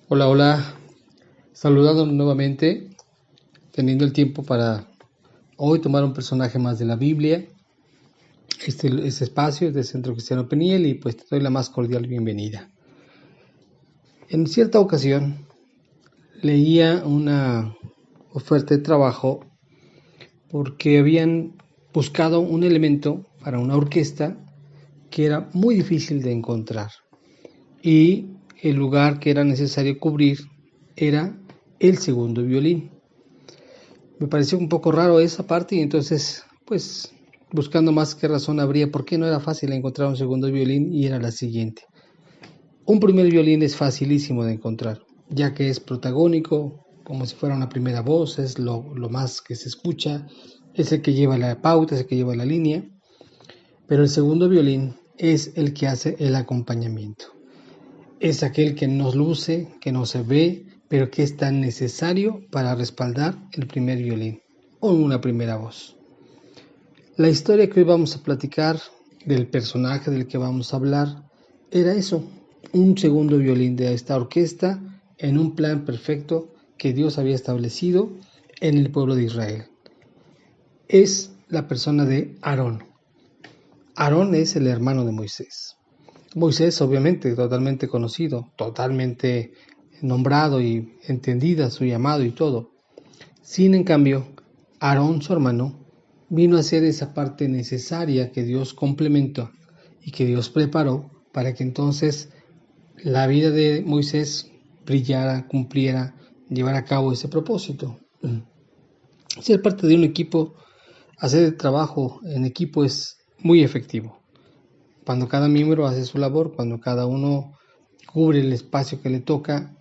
Hola, hola, saludándonos nuevamente, teniendo el tiempo para hoy tomar un personaje más de la Biblia. Este espacio es de Centro Cristiano Peniel y pues te doy la más cordial bienvenida. En cierta ocasión leía una oferta de trabajo porque habían buscado un elemento para una orquesta que era muy difícil de encontrar y el lugar que era necesario cubrir era el segundo violín. Me pareció un poco raro esa parte y entonces, pues, buscando más qué razón habría, por qué no era fácil encontrar un segundo violín y era la siguiente. Un primer violín es facilísimo de encontrar, ya que es protagónico, como si fuera una primera voz, es lo más que se escucha, es el que lleva la pauta, es el que lleva la línea, pero el segundo violín es el que hace el acompañamiento. Es aquel que nos luce, que no se ve, pero que es tan necesario para respaldar el primer violín o una primera voz. La historia que hoy vamos a platicar del personaje del que vamos a hablar era eso, un segundo violín de esta orquesta en un plan perfecto que Dios había establecido en el pueblo de Israel. Es la persona de Aarón. Aarón es el hermano de Moisés. Moisés, obviamente, totalmente conocido, totalmente nombrado y entendida su llamado y todo. Sin en cambio, Aarón, su hermano, vino a ser esa parte necesaria que Dios complementó y que Dios preparó para que entonces la vida de Moisés brillara, cumpliera, llevara a cabo ese propósito. Ser parte de un equipo, hacer el trabajo en equipo es muy efectivo. Cuando cada miembro hace su labor, cuando cada uno cubre el espacio que le toca,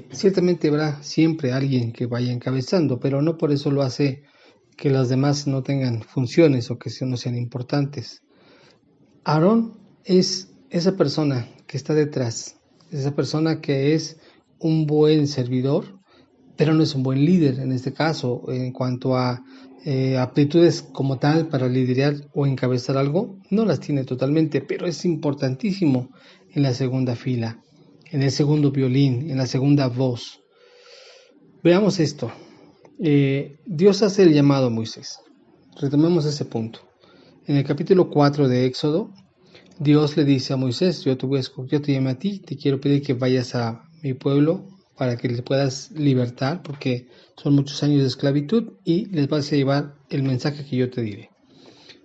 ciertamente habrá siempre alguien que vaya encabezando, pero no por eso lo hace que los demás no tengan funciones o que no sean importantes. Aarón es esa persona que está detrás, esa persona que es un buen servidor, pero no es un buen líder en este caso, en cuanto a aptitudes como tal para liderar o encabezar algo, no las tiene totalmente, pero es importantísimo en la segunda fila, en el segundo violín, en la segunda voz. Veamos esto. Dios hace el llamado a Moisés. Retomemos ese punto. En el capítulo 4 de Éxodo, Dios le dice a Moisés, yo te llamé a ti, te quiero pedir que vayas a mi pueblo para que les puedas libertar, porque son muchos años de esclavitud y les vas a llevar el mensaje que yo te diré.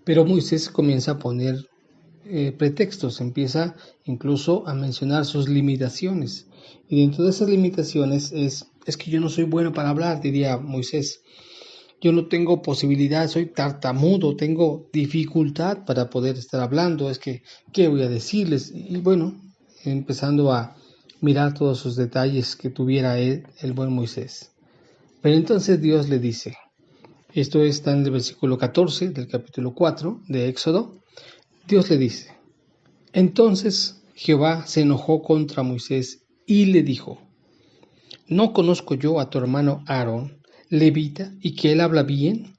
Pero Moisés comienza a poner pretextos, empieza incluso a mencionar sus limitaciones. Y dentro de esas limitaciones es que yo no soy bueno para hablar, diría Moisés. Yo no tengo posibilidad, soy tartamudo, tengo dificultad para poder estar hablando, es que, ¿qué voy a decirles? Y bueno, empezando a mirar todos sus detalles que tuviera él, el buen Moisés. Pero entonces Dios le dice, esto está en el versículo 14 del capítulo 4 de Éxodo, Dios le dice, entonces Jehová se enojó contra Moisés y le dijo, ¿no conozco yo a tu hermano Aarón, levita, y que él habla bien?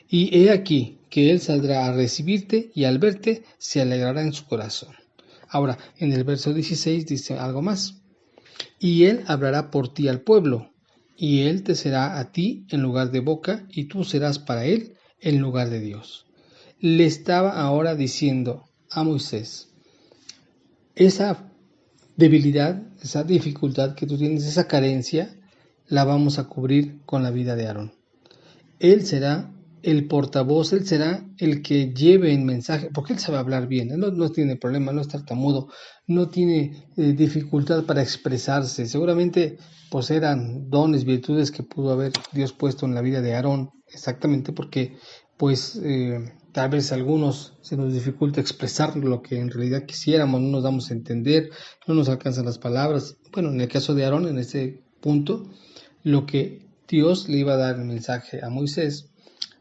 Y he aquí que él saldrá a recibirte y al verte se alegrará en su corazón. Ahora, en el verso 16 dice algo más. Y él hablará por ti al pueblo, y él te será a ti en lugar de boca, y tú serás para él en lugar de Dios. Le estaba ahora diciendo a Moisés, esa debilidad, esa dificultad que tú tienes, esa carencia, la vamos a cubrir con la vida de Aarón. Él será el portavoz, él será el que lleve el mensaje, porque él sabe hablar bien, él no tiene problema, no es tartamudo, no tiene dificultad para expresarse. Seguramente pues eran dones, virtudes que pudo haber Dios puesto en la vida de Aarón, exactamente porque pues tal vez a algunos se nos dificulta expresar lo que en realidad quisiéramos, no nos damos a entender, no nos alcanzan las palabras. Bueno, en el caso de Aarón, en ese punto, lo que Dios le iba a dar el mensaje a Moisés,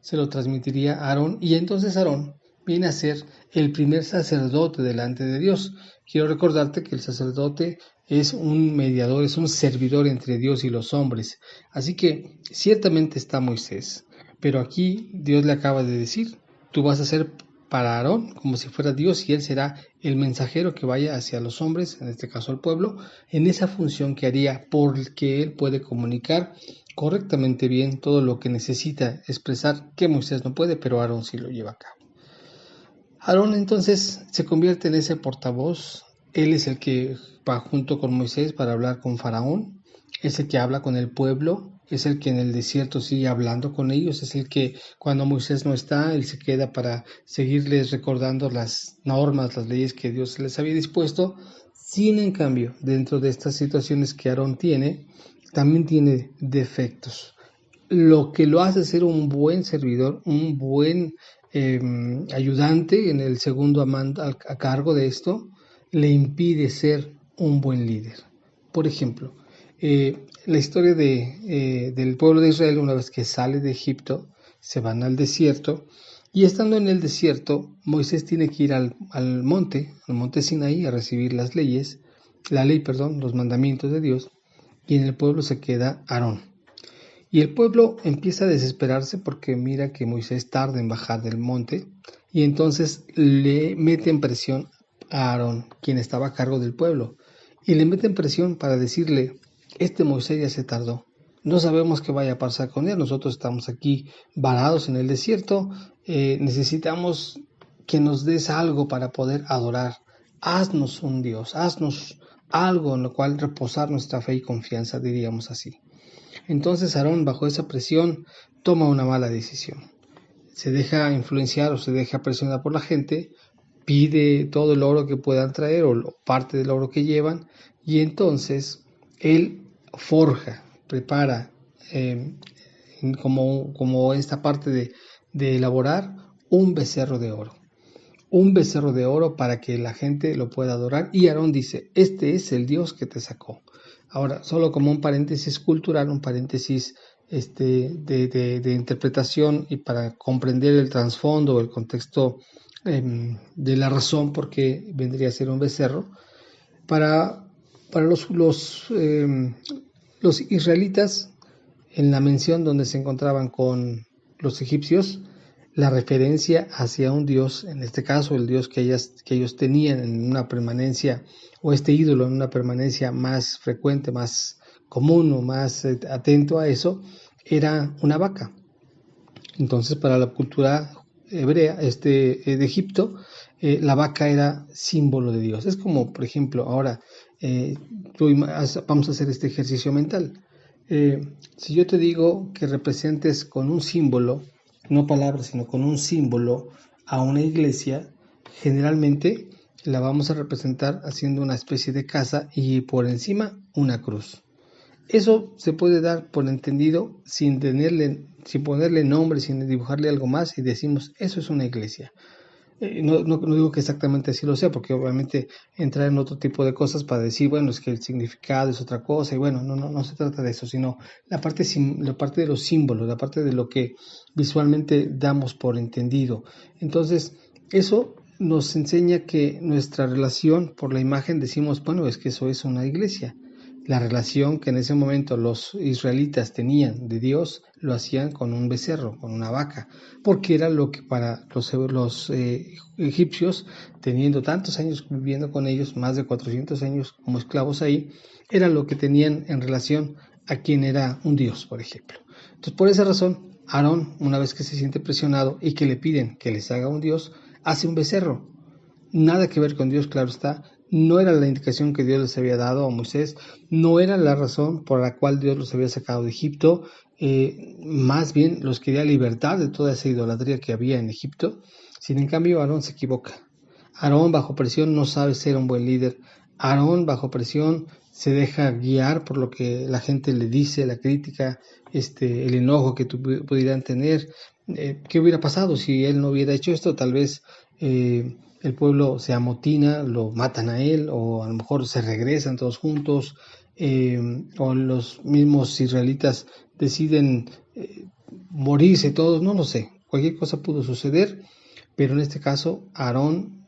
se lo transmitiría a Aarón, y entonces Aarón viene a ser el primer sacerdote delante de Dios. Quiero recordarte que el sacerdote es un mediador, es un servidor entre Dios y los hombres. Así que ciertamente está Moisés, pero aquí Dios le acaba de decir, tú vas a ser para Aarón como si fuera Dios, y él será el mensajero que vaya hacia los hombres, en este caso al pueblo, en esa función que haría, porque él puede comunicar correctamente bien todo lo que necesita expresar, que Moisés no puede, pero Aarón sí lo lleva a cabo. Aarón entonces se convierte en ese portavoz. Él es el que va junto con Moisés para hablar con Faraón, es el que habla con el pueblo, es el que en el desierto sigue hablando con ellos, es el que cuando Moisés no está, él se queda para seguirles recordando las normas, las leyes que Dios les había dispuesto. Sin en cambio, dentro de estas situaciones que Aarón tiene, también tiene defectos. Lo que lo hace ser un buen servidor, un buen ayudante en el segundo a cargo de esto, le impide ser un buen líder. Por ejemplo, la historia del pueblo de Israel, una vez que sale de Egipto, se van al desierto, y estando en el desierto, Moisés tiene que ir al monte Sinaí, a recibir las leyes, los mandamientos de Dios, y en el pueblo se queda Aarón. Y el pueblo empieza a desesperarse porque mira que Moisés tarda en bajar del monte, y entonces le meten presión a Aarón, quien estaba a cargo del pueblo, y le meten presión para decirle: este Moisés ya se tardó, no sabemos qué vaya a pasar con él, nosotros estamos aquí varados en el desierto, necesitamos que nos des algo para poder adorar, haznos un Dios, haznos algo en lo cual reposar nuestra fe y confianza, diríamos así. Entonces Aarón, bajo esa presión, toma una mala decisión. Se deja influenciar o se deja presionar por la gente, pide todo el oro que puedan traer o parte del oro que llevan, y entonces él forja, prepara como esta parte de elaborar un becerro de oro. Un becerro de oro para que la gente lo pueda adorar. Y Aarón dice: este es el Dios que te sacó. Ahora, solo como un paréntesis cultural, un paréntesis de interpretación, y para comprender el trasfondo, el contexto de la razón por qué vendría a ser un becerro, para los israelitas, en la mención donde se encontraban con los egipcios, la referencia hacia un dios, en este caso el dios que ellos tenían en una permanencia, o este ídolo en una permanencia más frecuente, más común o más atento a eso, era una vaca. Entonces, para la cultura hebrea de Egipto, la vaca era símbolo de Dios. Es como, por ejemplo, ahora vamos a hacer este ejercicio mental. Si yo te digo que representes con un símbolo, no palabras, sino con un símbolo, a una iglesia, generalmente la vamos a representar haciendo una especie de casa y por encima una cruz. Eso se puede dar por entendido sin ponerle nombre, sin dibujarle algo más, y decimos: eso es una iglesia. No digo que exactamente así lo sea, porque obviamente entrar en otro tipo de cosas para decir, bueno, es que el significado es otra cosa, y bueno, no se trata de eso, sino la parte de los símbolos, la parte de lo que visualmente damos por entendido. Entonces, eso nos enseña que nuestra relación por la imagen, decimos, bueno, es que eso es una iglesia. La relación que en ese momento los israelitas tenían de Dios lo hacían con un becerro, con una vaca, porque era lo que para los egipcios, teniendo tantos años viviendo con ellos, más de 400 años como esclavos ahí, era lo que tenían en relación a quien era un Dios, por ejemplo. Entonces, por esa razón, Aarón, una vez que se siente presionado y que le piden que les haga un Dios, hace un becerro. Nada que ver con Dios, claro está. No era la indicación que Dios les había dado a Moisés, no era la razón por la cual Dios los había sacado de Egipto, más bien los quería libertar de toda esa idolatría que había en Egipto. Sin en cambio, Aarón se equivoca. Aarón bajo presión no sabe ser un buen líder. Aarón bajo presión se deja guiar por lo que la gente le dice, la crítica, el enojo que pudieran tener. ¿Qué hubiera pasado si él no hubiera hecho esto? Tal vez el pueblo se amotina, lo matan a él, o a lo mejor se regresan todos juntos, o los mismos israelitas deciden morirse todos, no lo sé, cualquier cosa pudo suceder, pero en este caso Aarón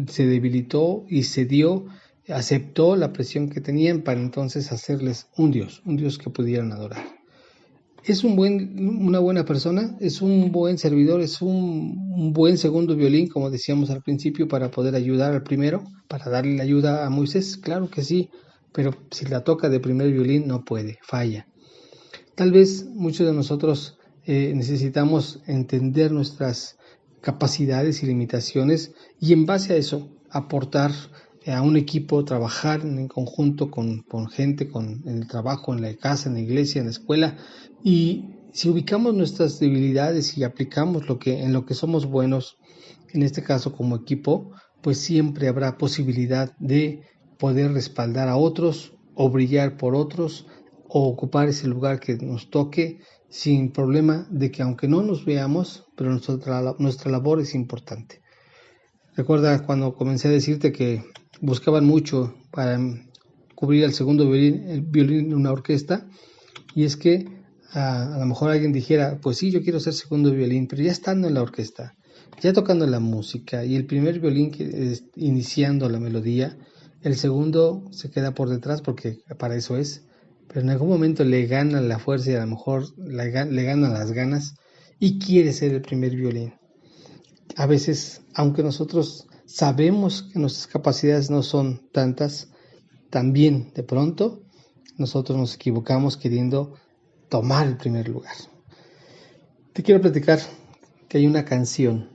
se debilitó y cedió, aceptó la presión que tenían para entonces hacerles un Dios que pudieran adorar. es una buena persona, es un buen servidor, es un buen segundo violín, como decíamos al principio, para poder ayudar al primero, para darle la ayuda a Moisés, claro que sí, pero si la toca de primer violín no puede, falla. Tal vez muchos de nosotros necesitamos entender nuestras capacidades y limitaciones y en base a eso aportar a un equipo, trabajar en conjunto con gente, en el trabajo, en la casa, en la iglesia, en la escuela. Y si ubicamos nuestras debilidades y aplicamos en lo que somos buenos, en este caso como equipo, pues siempre habrá posibilidad de poder respaldar a otros o brillar por otros o ocupar ese lugar que nos toque sin problema de que aunque no nos veamos, pero nuestra labor es importante. Recuerda cuando comencé a decirte que buscaban mucho para cubrir el segundo violín, el violín en una orquesta, y es que a lo mejor alguien dijera, pues sí, yo quiero ser segundo violín, pero ya estando en la orquesta, ya tocando la música y el primer violín iniciando la melodía, el segundo se queda por detrás porque para eso es, pero en algún momento le gana la fuerza y a lo mejor le ganan las ganas y quiere ser el primer violín. A veces, aunque nosotros sabemos que nuestras capacidades no son tantas, también de pronto nosotros nos equivocamos queriendo tomar el primer lugar. Te quiero platicar que hay una canción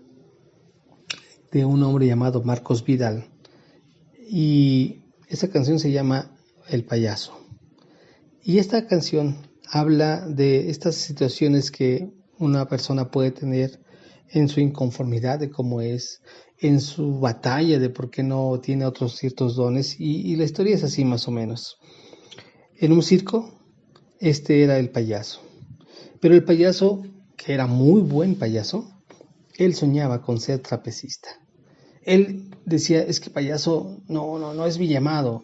de un hombre llamado Marcos Vidal y esa canción se llama El Payaso. Y esta canción habla de estas situaciones que una persona puede tener en su inconformidad de cómo es, en su batalla de por qué no tiene otros ciertos dones y la historia es así más o menos. En un circo, este era el payaso, pero el payaso, que era muy buen payaso, él soñaba con ser trapecista. Él decía, es que payaso no es mi llamado.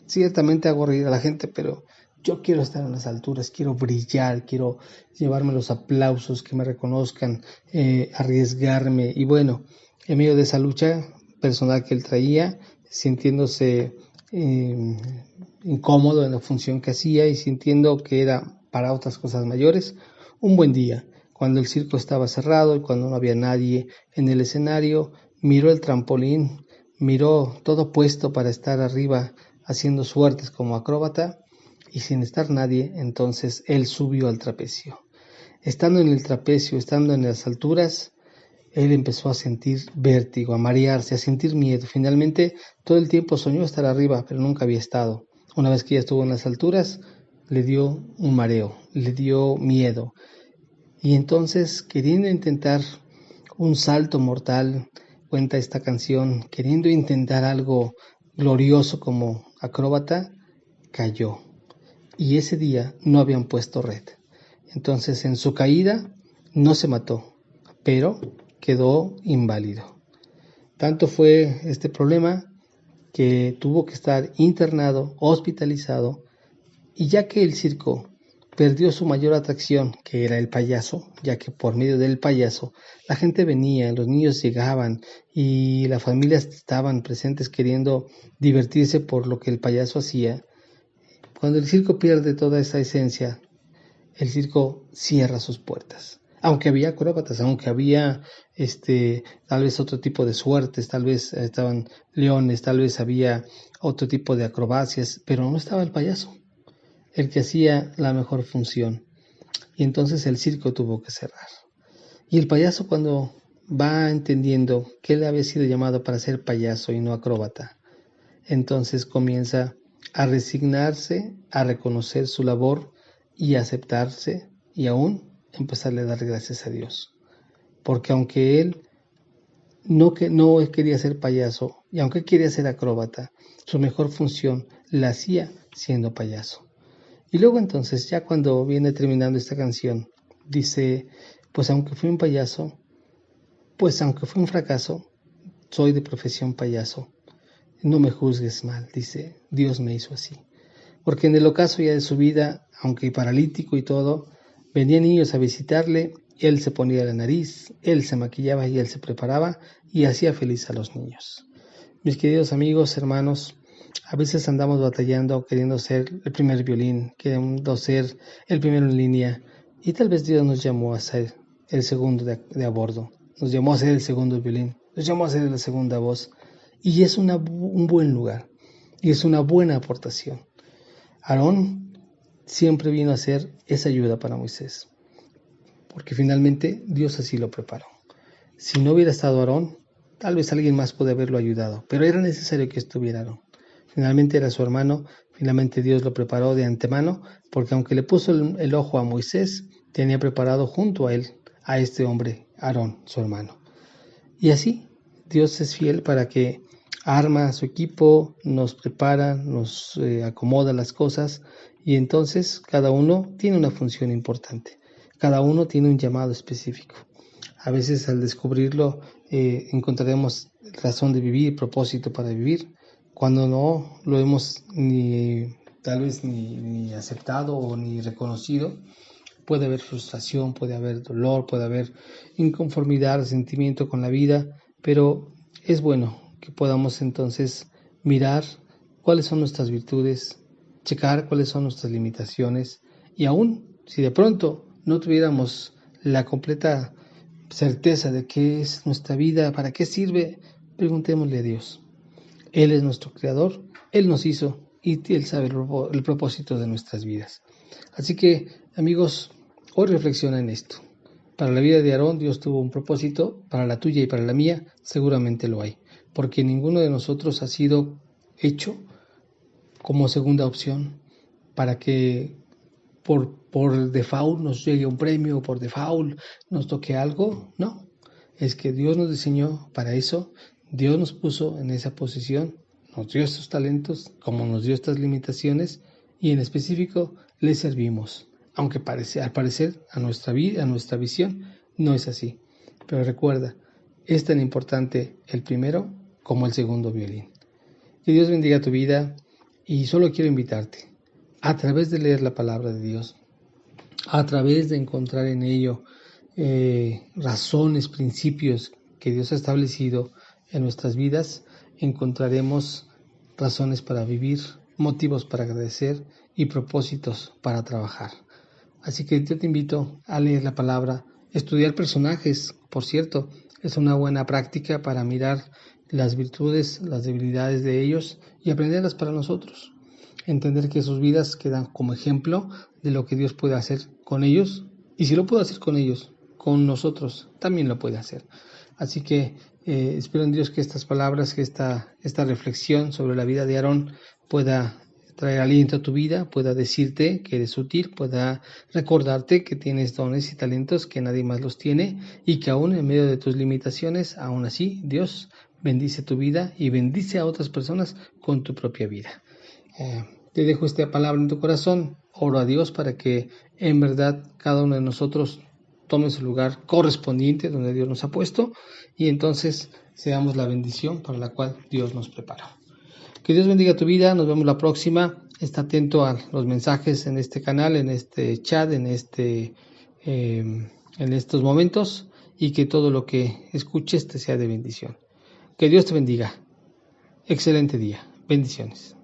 Ciertamente hago reír a la gente, pero yo quiero estar en las alturas, quiero brillar, quiero llevarme los aplausos, que me reconozcan, arriesgarme. Y bueno, en medio de esa lucha personal que él traía, sintiéndose incómodo en la función que hacía y sintiendo que era para otras cosas mayores, un buen día, cuando el circo estaba cerrado y cuando no había nadie en el escenario, miró el trampolín, miró todo puesto para estar arriba haciendo suertes como acróbata y sin estar nadie, entonces él subió al trapecio. Estando en el trapecio, estando en las alturas, él empezó a sentir vértigo, a marearse, a sentir miedo. Finalmente, todo el tiempo soñó estar arriba, pero nunca había estado. Una vez que ya estuvo en las alturas, le dio un mareo, le dio miedo. Y entonces, queriendo intentar un salto mortal, cuenta esta canción, queriendo intentar algo glorioso como acróbata, cayó. Y ese día no habían puesto red. Entonces, en su caída, no se mató, pero quedó inválido. Tanto fue este problema que tuvo que estar internado, hospitalizado, y ya que el circo perdió su mayor atracción, que era el payaso, ya que por medio del payaso la gente venía, los niños llegaban y las familias estaban presentes queriendo divertirse por lo que el payaso hacía. Cuando el circo pierde toda esa esencia, el circo cierra sus puertas. Aunque había acróbatas, aunque había tal vez otro tipo de suertes, tal vez estaban leones, tal vez había otro tipo de acrobacias, pero no estaba el payaso, el que hacía la mejor función. Y entonces el circo tuvo que cerrar. Y el payaso, cuando va entendiendo que él había sido llamado para ser payaso y no acróbata, entonces comienza a resignarse, a reconocer su labor y a aceptarse y aún empezarle a dar gracias a Dios. Porque aunque él no quería ser payaso y aunque quería ser acróbata, su mejor función la hacía siendo payaso. Y luego entonces, ya cuando viene terminando esta canción, dice, pues aunque fui un payaso, pues aunque fue un fracaso, soy de profesión payaso. No me juzgues mal, dice, Dios me hizo así. Porque en el ocaso ya de su vida, aunque paralítico y todo, venían niños a visitarle, él se ponía la nariz, él se maquillaba y él se preparaba y hacía feliz a los niños. Mis queridos amigos, hermanos, a veces andamos batallando queriendo ser el primer violín, queriendo ser el primero en línea Y tal vez Dios nos llamó a ser el segundo de a bordo, nos llamó a ser el segundo violín, nos llamó a ser la segunda voz. Y es un buen lugar, y es una buena aportación. Aarón siempre vino a ser esa ayuda para Moisés, porque finalmente Dios así lo preparó. Si no hubiera estado Aarón, tal vez alguien más puede haberlo ayudado, pero era necesario que estuviera Aarón. Finalmente era su hermano, finalmente Dios lo preparó de antemano, porque aunque le puso el ojo a Moisés, tenía preparado junto a él, a este hombre, Aarón, su hermano. Y así, Dios es fiel para que arma a su equipo, nos prepara, nos acomoda las cosas, y entonces cada uno tiene una función importante, cada uno tiene un llamado específico. A veces al descubrirlo encontraremos razón de vivir, propósito para vivir, cuando no lo hemos tal vez ni aceptado o ni reconocido. Puede haber frustración, puede haber dolor, puede haber inconformidad, resentimiento con la vida, pero es bueno que podamos entonces mirar cuáles son nuestras virtudes, checar cuáles son nuestras limitaciones, y aún si de pronto no tuviéramos la completa certeza de qué es nuestra vida, para qué sirve, preguntémosle a Dios. Él es nuestro creador, Él nos hizo y Él sabe el propósito de nuestras vidas. Así que, amigos, hoy reflexiona en esto. Para la vida de Aarón Dios tuvo un propósito, para la tuya y para la mía seguramente lo hay, porque ninguno de nosotros ha sido hecho como segunda opción para que por default nos llegue un premio, por default nos toque algo. No, es que Dios nos diseñó para eso, Dios nos puso en esa posición, nos dio estos talentos, como nos dio estas limitaciones, y en específico le servimos, aunque al parecer a nuestra visión no es así. Pero recuerda, es tan importante el primero como el segundo violín. Que Dios bendiga tu vida, y solo quiero invitarte, a través de leer la palabra de Dios, a través de encontrar en ello razones, principios que Dios ha establecido en nuestras vidas, encontraremos razones para vivir, motivos para agradecer y propósitos para trabajar. Así que yo te invito a leer la palabra, estudiar personajes, por cierto, es una buena práctica para mirar las virtudes, las debilidades de ellos y aprenderlas para nosotros. Entender que sus vidas quedan como ejemplo de lo que Dios puede hacer con ellos, y si lo puede hacer con ellos, con nosotros también lo puede hacer. Así que espero en Dios que estas palabras, que esta reflexión sobre la vida de Aarón pueda traer aliento a tu vida, pueda decirte que eres útil, pueda recordarte que tienes dones y talentos que nadie más los tiene, y que aún en medio de tus limitaciones, aún así Dios bendice tu vida y bendice a otras personas con tu propia vida. Te dejo esta palabra en tu corazón, oro a Dios para que en verdad cada uno de nosotros tome su lugar correspondiente donde Dios nos ha puesto, y entonces seamos la bendición para la cual Dios nos preparó. Que Dios bendiga tu vida, nos vemos la próxima. Está atento a los mensajes en este canal, en este chat, en estos momentos, y que todo lo que escuches te sea de bendición. Que Dios te bendiga. Excelente día. Bendiciones.